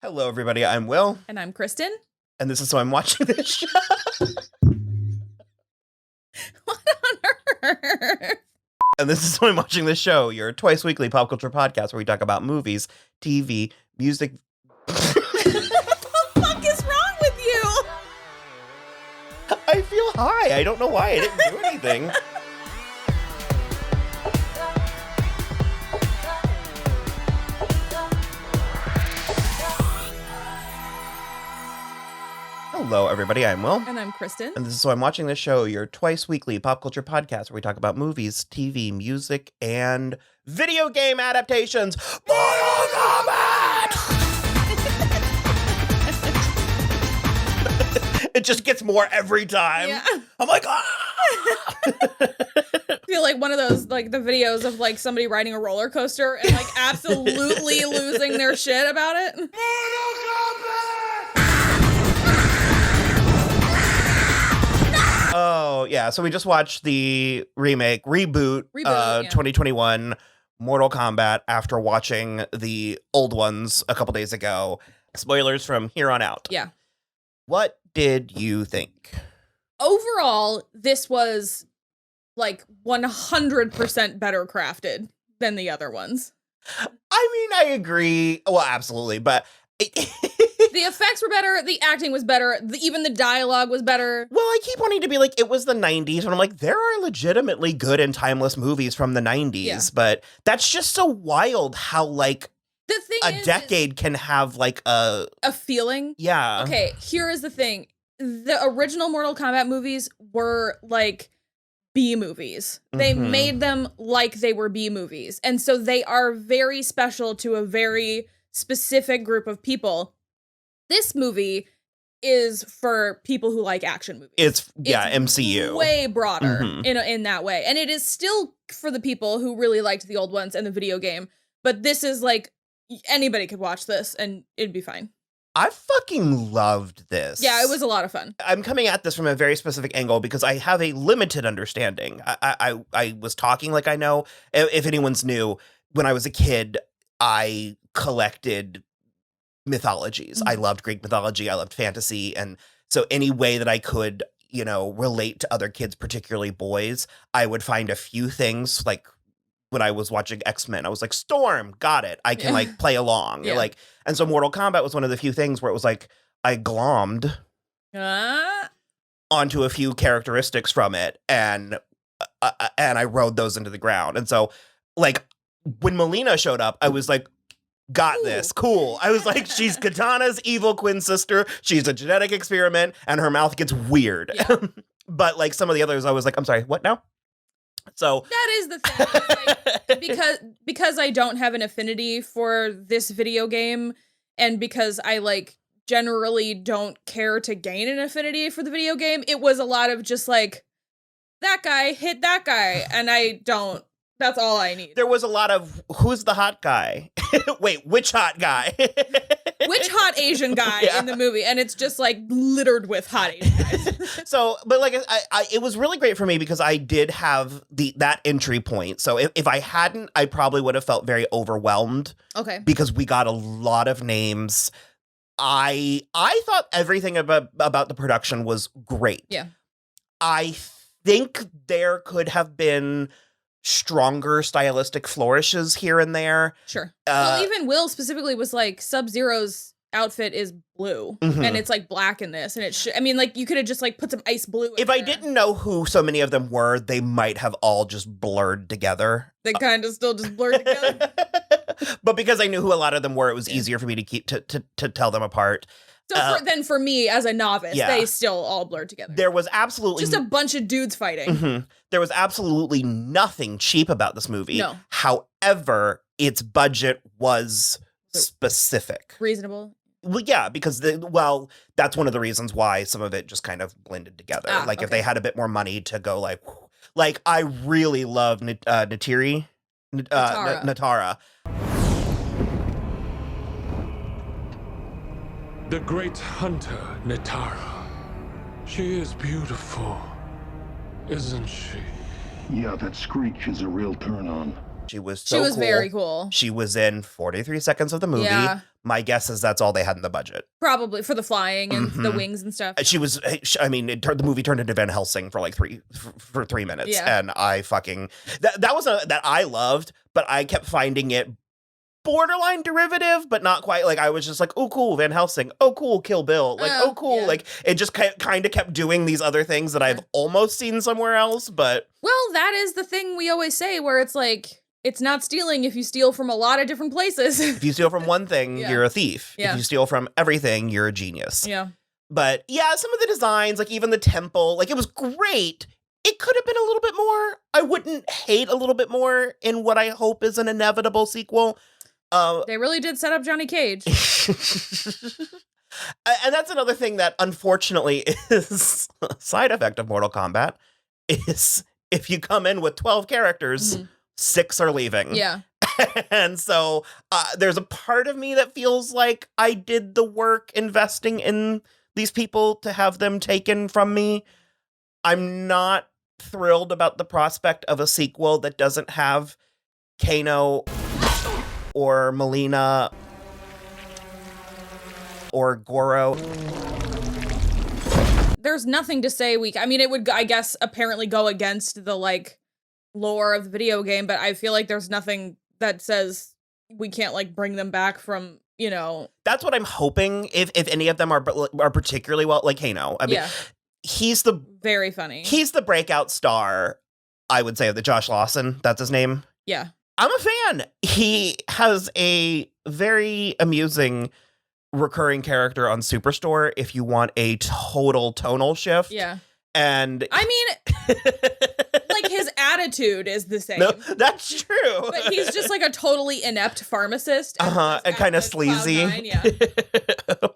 Hello, everybody. I'm Will. And I'm Kristen. And this is So I'm Watching This Show. What on earth? And this is So I'm Watching This Show, your twice weekly pop culture podcast where we talk about movies, TV, music. What the fuck is wrong with you? I feel high. I don't know why. I didn't do anything. Hello, everybody. I'm Will. And I'm Kristen. And this is So I'm Watching This Show, your twice weekly pop culture podcast where we talk about movies, TV, music, and video game adaptations. Mortal Kombat! It just gets more every time. Yeah. I'm like, ah! I feel like one of those, like the videos of like somebody riding a roller coaster and like absolutely losing their shit about it. Mortal Kombat! Oh, yeah. So we just watched the reboot, 2021 Mortal Kombat after watching the old ones a couple days ago. Spoilers from here on out. Yeah. What did you think? Overall, this was like 100% better crafted than the other ones. I mean, I agree. Well, absolutely. But the effects were better. The acting was better. Even the dialogue was better. Well, I keep wanting to be like, it was the 90s. And I'm like, there are legitimately good and timeless movies from the 90s. Yeah. But that's just so wild how, like, the thing a decade can have, like, a feeling. Yeah. Okay, here is the thing. The original Mortal Kombat movies were, like, B movies. They made them like they were B movies. And so they are very special to a very specific group of people. This movie is for people who like action movies. It's MCU. Way broader in that way. And it is still for the people who really liked the old ones and the video game. But this is like, anybody could watch this and it'd be fine. I fucking loved this. Yeah, it was a lot of fun. I'm coming at this from a very specific angle because I have a limited understanding. I was talking like I know. If anyone's new, when I was a kid, I collected mythologies. I loved Greek mythology. I loved fantasy. And so any way that I could, relate to other kids, particularly boys, I would find a few things. Like when I was watching X-Men, I was like, Storm, got it. I can like play along. Yeah. And so Mortal Kombat was one of the few things where it was like, I glommed onto a few characteristics from it and I rode those into the ground. And so like when Melina showed up, I was like, got this. Cool. I was like, she's Katana's evil twin sister. She's a genetic experiment and her mouth gets weird. Yeah. But like some of the others, I was like, I'm sorry, what now? So that is the thing. It's like, because I don't have an affinity for this video game and because I like generally don't care to gain an affinity for the video game, it was a lot of just like, that guy hit that guy and I don't. That's all I need. There was a lot of, who's the hot guy? Wait, which hot guy? Which hot Asian guy in the movie? And it's just like littered with hot Asian guys. So, but like, it was really great for me because I did have that entry point. So if I hadn't, I probably would have felt very overwhelmed. Okay. Because we got a lot of names. I thought everything about the production was great. Yeah. I think there could have been stronger stylistic flourishes here and there. Sure. Well, even Will specifically was like, Sub-Zero's outfit is blue and it's like black in this. And I mean, like you could have just like put some ice blue in If I didn't know who so many of them were, they might have all just blurred together. They kind of still just blurred together. But because I knew who a lot of them were, it was easier for me to keep to tell them apart. So then for me as a novice, they still all blurred together. There was absolutely just a bunch of dudes fighting. There was absolutely nothing cheap about this movie. No. However, its budget was specific. Reasonable. Well, yeah, because that's one of the reasons why some of it just kind of blended together. If they had a bit more money to go like I really love Natara. The great hunter, Natara. She is beautiful, isn't she? Yeah, that screech is a real turn-on. She was so cool. Very cool. She was in 43 seconds of the movie. Yeah. My guess is that's all they had in the budget. Probably for the flying and the wings and stuff. The movie turned into Van Helsing for like 3 minutes. Yeah. And I fucking, that was that I loved, but I kept finding it borderline derivative, but not quite. Like, I was just like, oh, cool, Van Helsing. Oh, cool, Kill Bill. Like, oh, cool. Yeah. Like, it just kind of kept doing these other things that I've almost seen somewhere else, but. Well, that is the thing we always say, where it's like, it's not stealing if you steal from a lot of different places. If you steal from one thing, you're a thief. Yeah. If you steal from everything, you're a genius. Yeah. But yeah, some of the designs, like even the temple, like it was great. It could have been a little bit more. I wouldn't hate a little bit more in what I hope is an inevitable sequel. They really did set up Johnny Cage. And that's another thing that unfortunately is a side effect of Mortal Kombat, is if you come in with 12 characters, 6 are leaving. Yeah. And so there's a part of me that feels like I did the work investing in these people to have them taken from me. I'm not thrilled about the prospect of a sequel that doesn't have Kano or Melina or Goro. There's nothing to say it would, I guess, apparently go against the, like, lore of the video game, but I feel like there's nothing that says we can't, like, bring them back from, you know. That's what I'm hoping, if any of them are particularly well, like Kano. I mean, he's very funny. He's the breakout star, I would say, of the Josh Lawson. That's his name. Yeah. I'm a fan. He has a very amusing recurring character on Superstore if you want a total tonal shift. Yeah. And I mean, like, his attitude is the same. No, that's true. But he's just like a totally inept pharmacist. And kind of sleazy. Cloud9, yeah.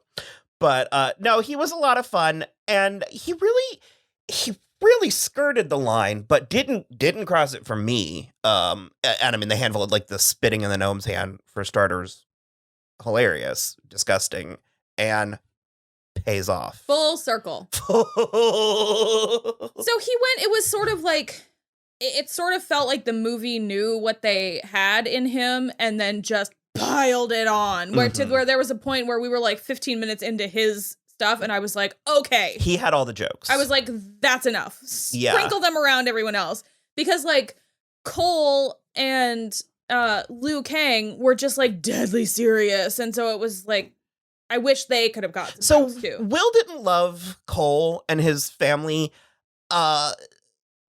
But no, he was a lot of fun, and he really skirted the line, but didn't cross it for me. And I mean, the handful of, like, the spitting in the gnome's hand, for starters, hilarious, disgusting, and pays off. Full circle. So it was sort of like, it sort of felt like the movie knew what they had in him and then just piled it on. Where there was a point where we were like 15 minutes into his stuff, and I was like, okay. He had all the jokes. I was like, that's enough. Yeah. Sprinkle them around everyone else. Because, like, Cole and Liu Kang were just, like, deadly serious. And so it was like, I wish they could have got some jokes too. Will didn't love Cole and his family.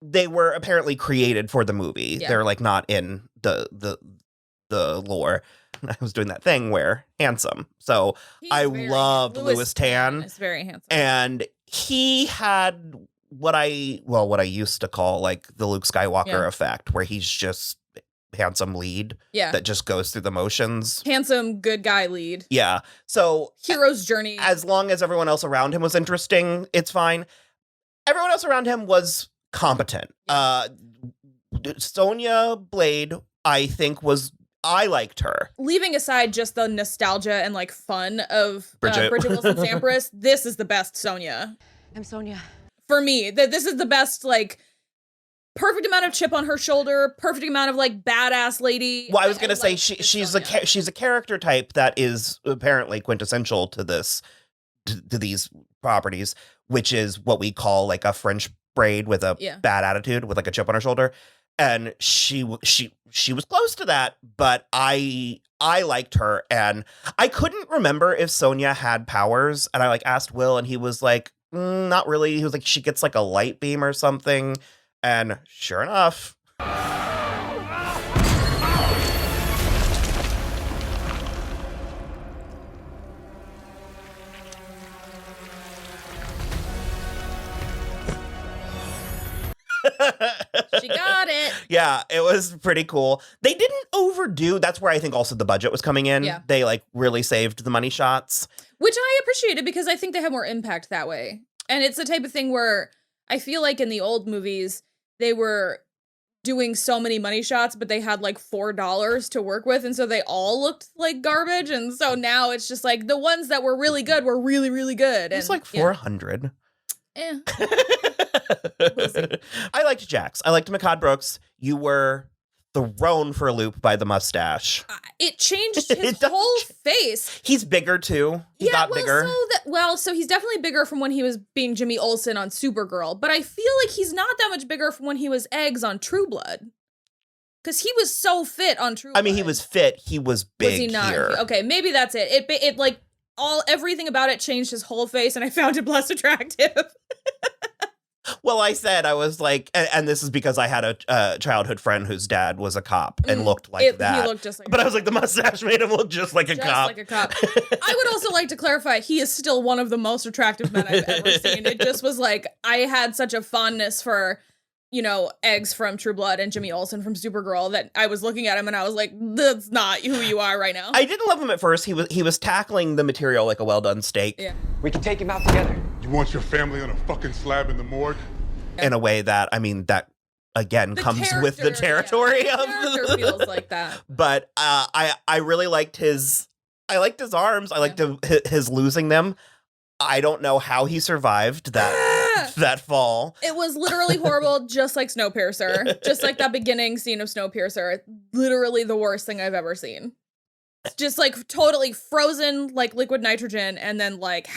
They were apparently created for the movie. Yeah. They're, like, not in the lore. I was doing that thing where handsome. So I loved Louis Tan. It's very handsome. And he had what I used to call, like, the Luke Skywalker effect, where he's just handsome lead that just goes through the motions. Handsome, good guy lead. Yeah. So hero's journey. As long as everyone else around him was interesting, it's fine. Everyone else around him was competent. Sonya Blade, I think, I liked her. Leaving aside just the nostalgia and, like, fun of Bridget Wilson Sampras, this is the best Sonya. I'm Sonya. For me, this is the best, like, perfect amount of chip on her shoulder, perfect amount of, like, badass lady. Well, I was gonna say she's a character type that is apparently quintessential to to these properties, which is what we call, like, a French braid with a bad attitude, with, like, a chip on her shoulder. And she was close to that, but I liked her, and I couldn't remember if Sonya had powers, and I, like, asked Will, and he was like, not really. He was like, she gets, like, a light beam or something, and sure enough. She got it. Yeah, it was pretty cool. They didn't overdo. That's where I think also the budget was coming in. Yeah. They, like, really saved the money shots. Which I appreciated, because I think they have more impact that way. And it's the type of thing where I feel like in the old movies, they were doing so many money shots, but they had, like, $4 to work with, and so they all looked like garbage. And so now it's just like the ones that were really good were really, really good. It was like 400. Yeah. I liked Jax. I liked Mikad Brooks. You were thrown for a loop by the mustache. It changed his whole face. He's bigger too. He got bigger. So he's definitely bigger from when he was being Jimmy Olsen on Supergirl, but I feel like he's not that much bigger from when he was Eggs on True Blood. Because he was so fit on True Blood. I mean, he was fit. He was big. Was he not? Here. Okay, maybe that's it. It like everything about it changed his whole face, and I found it less attractive. Well, I was like, and this is because I had a childhood friend whose dad was a cop and looked like that. He looked just like But I was like, the mustache made him look just like a cop. Just like a cop. I would also like to clarify, he is still one of the most attractive men I've ever seen. It just was like, I had such a fondness for, Eggs from True Blood and Jimmy Olsen from Supergirl that I was looking at him and I was like, that's not who you are right now. I didn't love him at first. He was tackling the material like a well-done steak. Yeah. We can take him out together. You want your family on a fucking slab in the morgue? In a way that, I mean, that again comes with the territory of the character feels like that. But I really liked his arms. I liked his losing them. I don't know how he survived that fall. It was literally horrible, just like Snowpiercer. Just like that beginning scene of Snowpiercer. Literally the worst thing I've ever seen. Just like totally frozen like liquid nitrogen and then like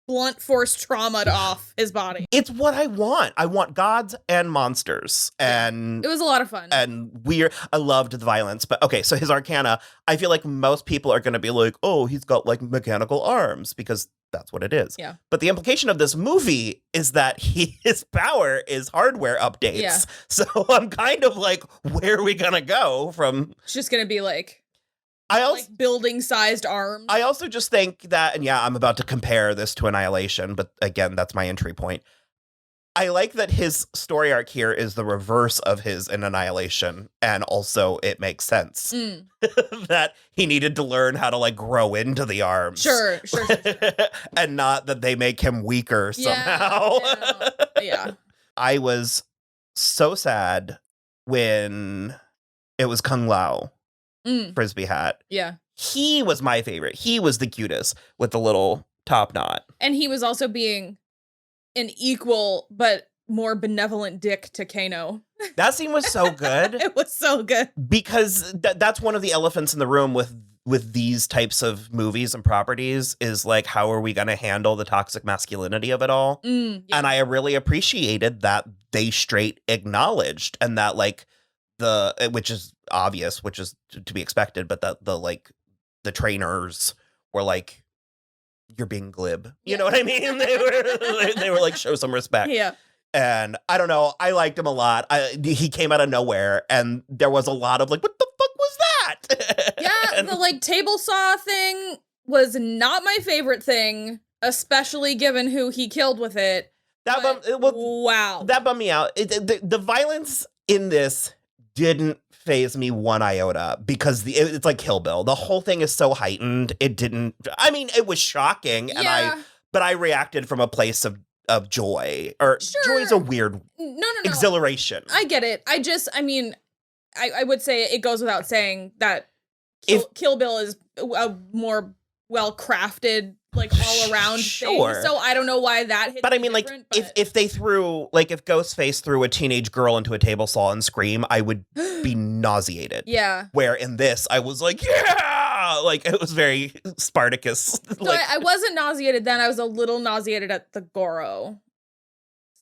blunt force trauma'd off his body. It's what I want. I want gods and monsters. And it was a lot of fun. And weird. I loved the violence. But okay, so his arcana, I feel like most people are going to be like, oh, he's got like mechanical arms because that's what it is. Yeah. But the implication of this movie is that his power is hardware updates. Yeah. So I'm kind of like, where are we going to go from? It's just going to be like building-sized arms. I also just think that, and yeah, I'm about to compare this to Annihilation, but again, that's my entry point. I like that his story arc here is the reverse of his in Annihilation, and also it makes sense that he needed to learn how to like grow into the arms. Sure. And not that they make him weaker somehow. Yeah. I was so sad when it was Kung Lao. Frisbee hat. Yeah. He was my favorite. He was the cutest with the little top knot. And he was also being an equal but more benevolent dick to Kano. That scene was so good. It was so good. Because that's one of the elephants in the room with these types of movies and properties is like, how are we going to handle the toxic masculinity of it all? Yeah. And I really appreciated that they straight acknowledged and that like which is obvious, which is to be expected, but the trainers were like, you're being glib. You know what I mean? They were like, show some respect. Yeah. And I don't know, I liked him a lot. He came out of nowhere and there was a lot of like, what the fuck was that? Yeah, the like table saw thing was not my favorite thing, especially given who he killed with it. Wow. That bummed me out. The violence in this didn't faze me one iota because it's like Kill Bill. The whole thing is so heightened. It didn't. I mean, it was shocking, but I reacted from a place of joy. Or joy is a weird exhilaration. I get it. I would say it goes without saying that Kill Bill is a more well-crafted, like all around thing. So I don't know why that hit. But I mean, like, if they threw, like, if Ghostface threw a teenage girl into a table saw and scream, I would be nauseated. Yeah. Where in this, I was like, yeah! Like, it was very Spartacus. So I wasn't nauseated then. I was a little nauseated at the Goro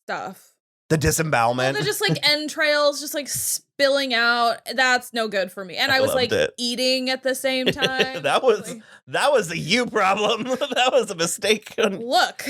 stuff. The disembowelment. Well, they're just like entrails just like spilling out. That's no good for me. And I was like eating at the same time. that was a you problem. That was a mistake. Look,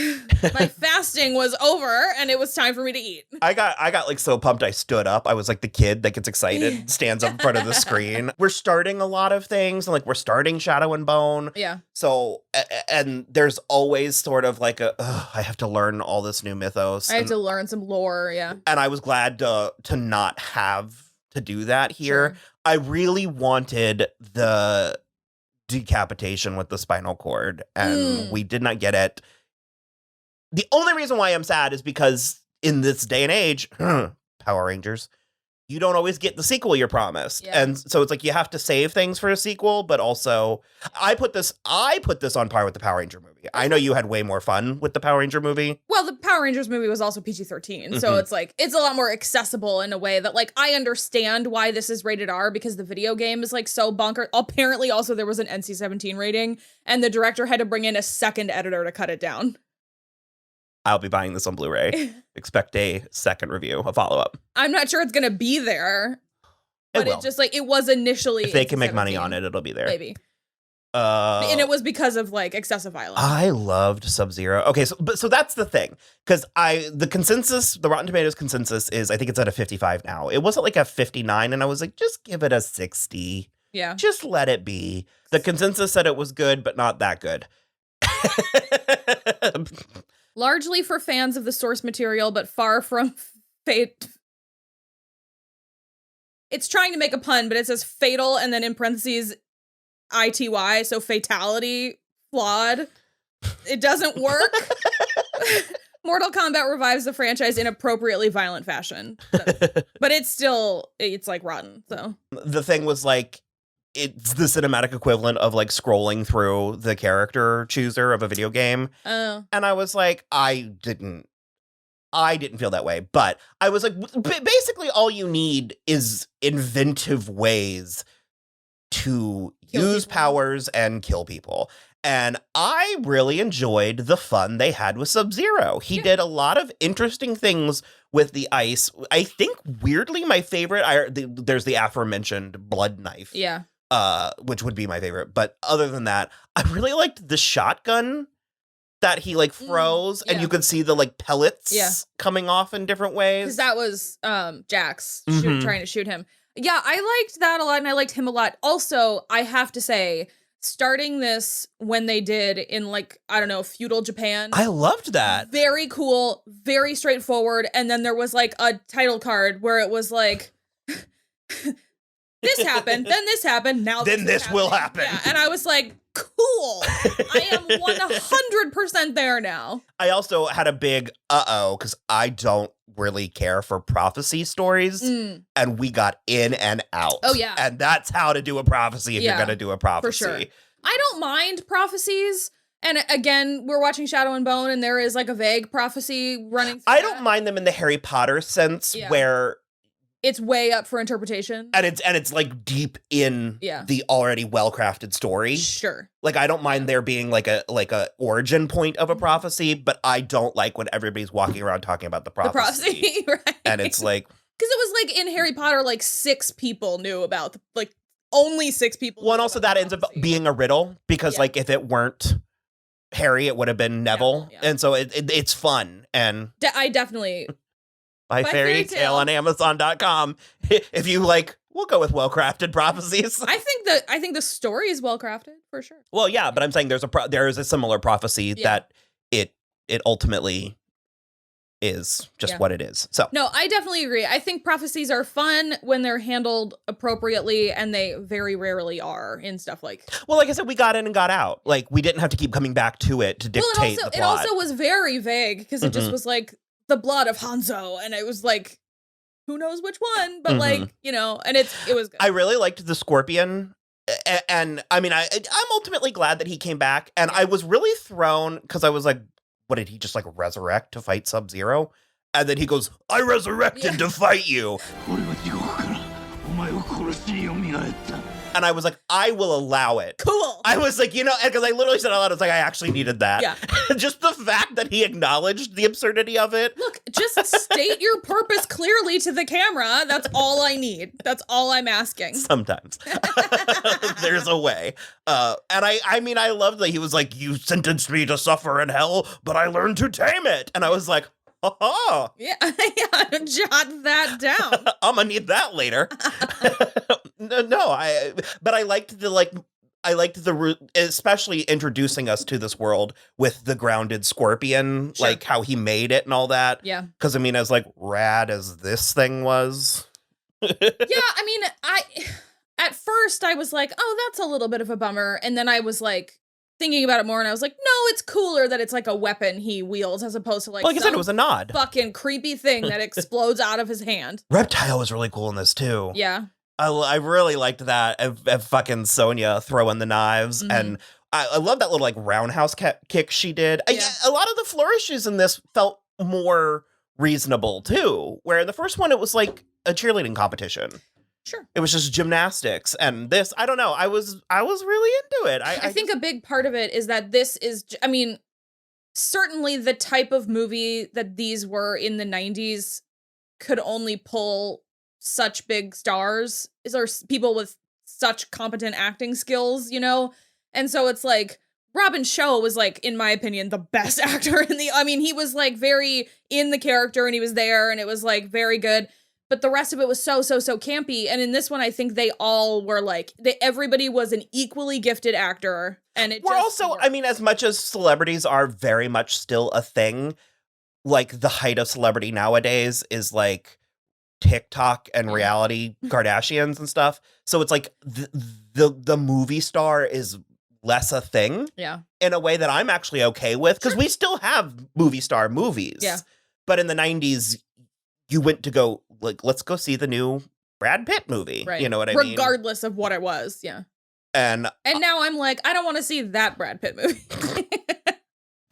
my fasting was over and it was time for me to eat. I got like so pumped I stood up. I was like the kid that gets excited, stands up in front of the screen. We're starting a lot of things, and like we're starting Shadow and Bone. Yeah. So and there's always sort of like I have to learn all this new mythos. I have to learn some lore, yeah. And I was glad to not have to do that here. Sure. I really wanted the decapitation with the spinal cord, and we did not get it. The only reason why I'm sad is because in this day and age, Power Rangers, you don't always get the sequel you're promised. Yeah. And so it's like you have to save things for a sequel, but also I put this on par with the Power Ranger movie. I know you had way more fun with the Power Ranger movie. Well, the Power Power Rangers movie was also PG-13. So it's like, it's a lot more accessible in a way that like, I understand why this is rated R because the video game is like so bonker. Apparently also there was an NC-17 rating and the director had to bring in a second editor to cut it down. I'll be buying this on Blu-ray. Expect a second review, a follow-up. I'm not sure it's going to be there. But will. it just like, it was initially. If they can make money on it, it'll be there. Maybe. And it was because of like excessive violence. I loved Sub-Zero. Okay, so that's the thing. Because the Rotten Tomatoes consensus is, I think it's at a 55 now. It wasn't like a 59, and I was like, just give it a 60. Yeah. Just let it be. The consensus said it was good, but not that good. Largely for fans of the source material, but far from fate. It's trying to make a pun, but it says fatal and then in parentheses ITY, so fatality, flawed. It doesn't work. Mortal Kombat revives the franchise in appropriately violent fashion. But it's like rotten, so. The thing was like, it's the cinematic equivalent of like scrolling through the character chooser of a video game. Oh. And I was like, I didn't feel that way. But I was like, basically all you need is inventive ways to use powers and kill people. And I really enjoyed the fun they had with Sub-Zero. He did a lot of interesting things with the ice. I think, weirdly, my favorite, there's the aforementioned blood knife. Yeah. Which would be my favorite. But other than that, I really liked the shotgun that he like froze and you could see the like pellets coming off in different ways. Because that was Jax trying to shoot him. Yeah, I liked that a lot and I liked him a lot. Also, I have to say, starting this when they did in like, I don't know, feudal Japan. I loved that. Very cool, very straightforward. And then there was like a title card where it was like, this happened, then this happened, now this will happen. Yeah, and I was like, cool. I am 100% there now. I also had a big because I don't really care for prophecy stories, and we got in and out. Oh, yeah. And that's how to do a prophecy if you're going to do a prophecy. For sure. I don't mind prophecies. And again, we're watching Shadow and Bone, and there is like a vague prophecy running through I don't mind them in the Harry Potter sense where it's way up for interpretation. And it's like deep in the already well-crafted story. Sure. Like I don't mind there being like a origin point of a prophecy, but I don't like when everybody's walking around talking about the prophecy. The prophecy, right. And it's like, because it was like in Harry Potter, like 6 people knew about only 6 people. Well, and also that ends up being a riddle because like if it weren't Harry, it would have been Neville. And so it's fun. And I definitely By Fairy Tale on Amazon.com. If you like, we'll go with well-crafted prophecies. I think the story is well-crafted for sure. Well, yeah, but I'm saying there is a similar prophecy that it ultimately is just what it is. So no, I definitely agree. I think prophecies are fun when they're handled appropriately, and they very rarely are in stuff like. Well, like I said, we got in and got out. Like we didn't have to keep coming back to it to dictate the plot. It also was very vague because it just was like the blood of Hanzo, and it was like, who knows which one? But like, you know, and it was good. I really liked the Scorpion. And I mean, I'm ultimately glad that he came back. And I was really thrown because I was like, what did he just like resurrect to fight Sub-Zero? And then he goes, I resurrected to fight you. And I was like, I will allow it. Cool. I was like, you know, because I literally said out loud, I was like, I actually needed that. Yeah. Just the fact that he acknowledged the absurdity of it. Look, just state your purpose clearly to the camera. That's all I need. That's all I'm asking. Sometimes. There's a way. And I mean, I loved that he was like, you sentenced me to suffer in hell, but I learned to tame it. And I was like, oh. Yeah, jot that down. I'm gonna need that later. But I liked especially introducing us to this world with the grounded scorpion, like how he made it and all that. Yeah. Because I mean, as like rad as this thing was. Yeah, I mean, at first I was like, oh, that's a little bit of a bummer. And then I was like thinking about it more and I was like, no, it's cooler that it's like a weapon he wields as opposed to like, I said, it was a nod. Fucking creepy thing that explodes out of his hand. Reptile was really cool in this too. Yeah. I really liked that of fucking Sonya throwing the knives. And I love that little like roundhouse kick she did. Yeah. A lot of the flourishes in this felt more reasonable too. Where in the first one, it was like a cheerleading competition. Sure. It was just gymnastics, and this, I don't know. I was really into it. I think a big part of it is that this is, I mean, certainly the type of movie that these were in the 90s could only pull such big stars or people with such competent acting skills, you know? And so it's like, Robin Shou was like, in my opinion, the best actor in I mean, he was like very in the character and he was there and it was like very good. But the rest of it was so campy. And in this one, I think they all were like, everybody was an equally gifted actor. And we're also, worked. I mean, as much as celebrities are very much still a thing, like the height of celebrity nowadays is like TikTok and reality Kardashians and stuff. So it's like the movie star is less a thing. Yeah. In a way that I'm actually okay with, because we still have movie star movies. Yeah. But in the 90s, you went to go, like, let's go see the new Brad Pitt movie. Right. You know what I mean? Regardless of what it was. Yeah. And now I'm like, I don't want to see that Brad Pitt movie.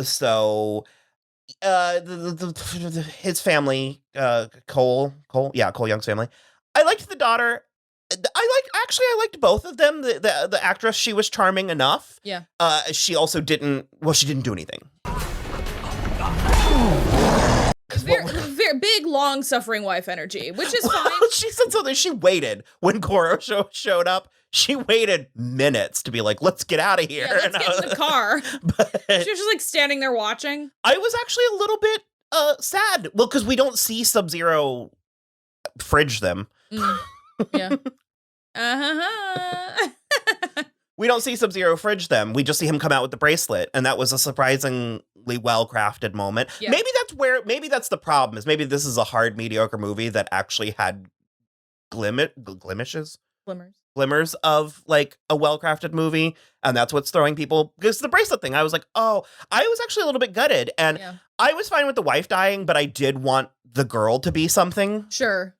So his family, Cole Young's family. I liked the daughter. I liked both of them. The actress, she was charming enough. Yeah. She also didn't do anything. Very big, long-suffering wife energy, which is fine. She said something. She waited when Goro showed up. She waited minutes to be like, let's get out of here. Yeah, let's get in the car. But she was just like standing there watching. I was actually a little bit sad. Well, because we don't see Sub-Zero fridge them. Yeah. We don't see Sub-Zero fridge them. We just see him come out with the bracelet. And that was a surprisingly well-crafted moment. Yeah. Maybe that's the problem, is maybe this is a hard, mediocre movie that actually had glimmers of like a well-crafted movie. And that's what's throwing people, because the bracelet thing, I was like, oh, I was actually a little bit gutted. And I was fine with the wife dying, but I did want the girl to be something. Sure.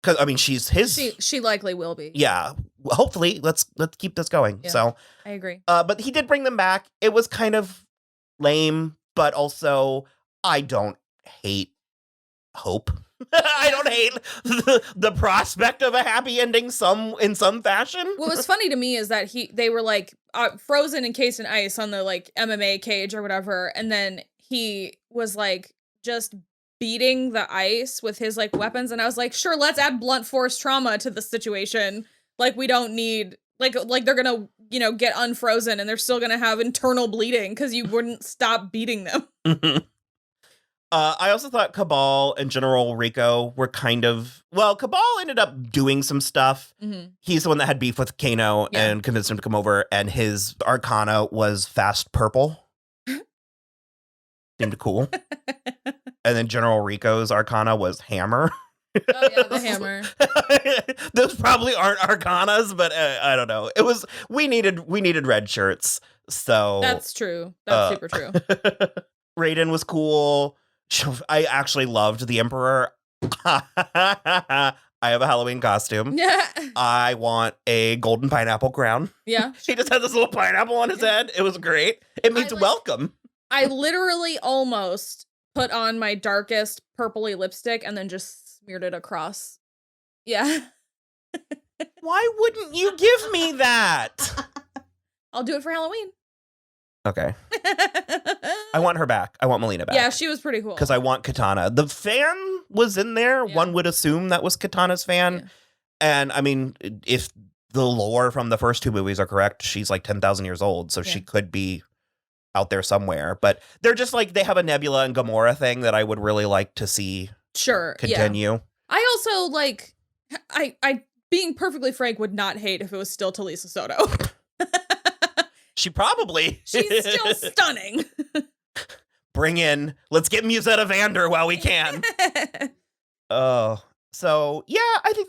Because, I mean, she's his. She likely will be. Yeah. Hopefully, let's keep this going. Yeah, so I agree. But he did bring them back. It was kind of lame, but also I don't hate hope. I don't hate the prospect of a happy ending in some fashion. What was funny to me is that they were like frozen, encased in ice on the like MMA cage or whatever, and then he was like just beating the ice with his like weapons, and I was like, sure, let's add blunt force trauma to the situation. Like, we don't need like they're gonna, you know, get unfrozen and they're still gonna have internal bleeding because you wouldn't stop beating them. Mm-hmm. I also thought Cabal and General Rico were kind of, well, Cabal ended up doing some stuff. Mm-hmm. He's the one that had beef with Kano and convinced him to come over, and his Arcana was fast purple. Seemed cool. And then General Rico's Arcana was hammer. Oh yeah, the hammer. Those probably aren't Arcanas, but I don't know. It was, we needed red shirts. So that's true. That's super true. Raiden was cool. I actually loved the Emperor. I have a Halloween costume. Yeah. I want a golden pineapple crown. Yeah. He just had this little pineapple on his head. It was great. It means welcome. I literally almost put on my darkest purpley lipstick and then just smeared it across. Yeah. Why wouldn't you give me that? I'll do it for Halloween. Okay. I want her back. I want Melina back. Yeah, she was pretty cool. Because I want Katana. The fan was in there. Yeah. One would assume that was Katana's fan. Yeah. And I mean, if the lore from the first two movies are correct, she's like 10,000 years old. So she could be out there somewhere. But they're just like, they have a Nebula and Gamora thing that I would really like to see continue. Yeah. I also like, I being perfectly frank, would not hate if it was still Talisa Soto. She probably. She's still stunning. Let's get Musetta Vander while we can. Oh, so yeah, I think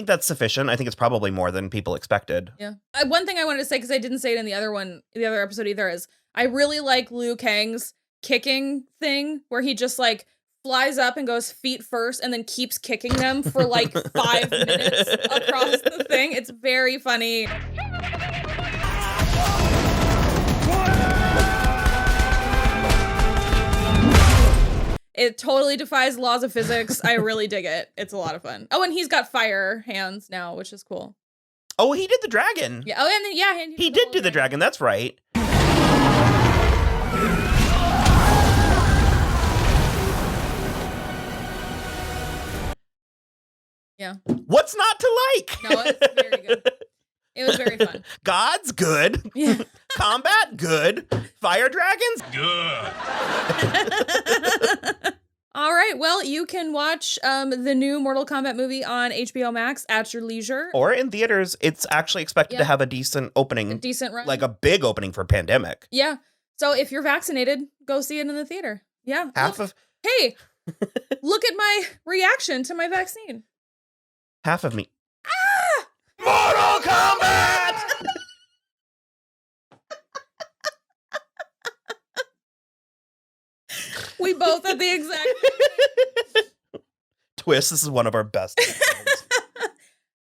that's sufficient. I think it's probably more than people expected. Yeah. One thing I wanted to say, because I didn't say it in the other episode either, is I really like Liu Kang's kicking thing, where he just like flies up and goes feet first and then keeps kicking them for like 5 minutes across the thing. It's very funny. It totally defies laws of physics. I really dig it. It's a lot of fun. Oh, and he's got fire hands now, which is cool. Oh, he did the dragon. Yeah. Oh, and then, yeah, He did do the dragon. That's right. Yeah. What's not to like? No, it's very good. It was very fun. God's good. Yeah. Combat, good. Fire dragons, Good. All right. Well, you can watch the new Mortal Kombat movie on HBO Max at your leisure. or in theaters. It's actually expected to have a decent opening, A decent run. like a big opening for pandemic. Yeah. So if you're vaccinated, go see it in the theater. Yeah. Hey, look at my reaction to my vaccine. Half of me. Mortal Kombat. We both had the exact. Twist. This is one of our best episodes.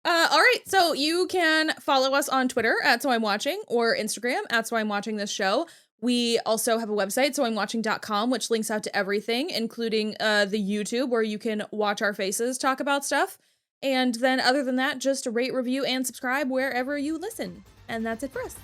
All right, so you can follow us on Twitter at So I'm Watching or Instagram at So I'm Watching This Show. We also have a website, soimwatching.com, which links out to everything, including the YouTube where you can watch our faces talk about stuff. And then other than that, just rate, review, and subscribe wherever you listen. And that's it for us.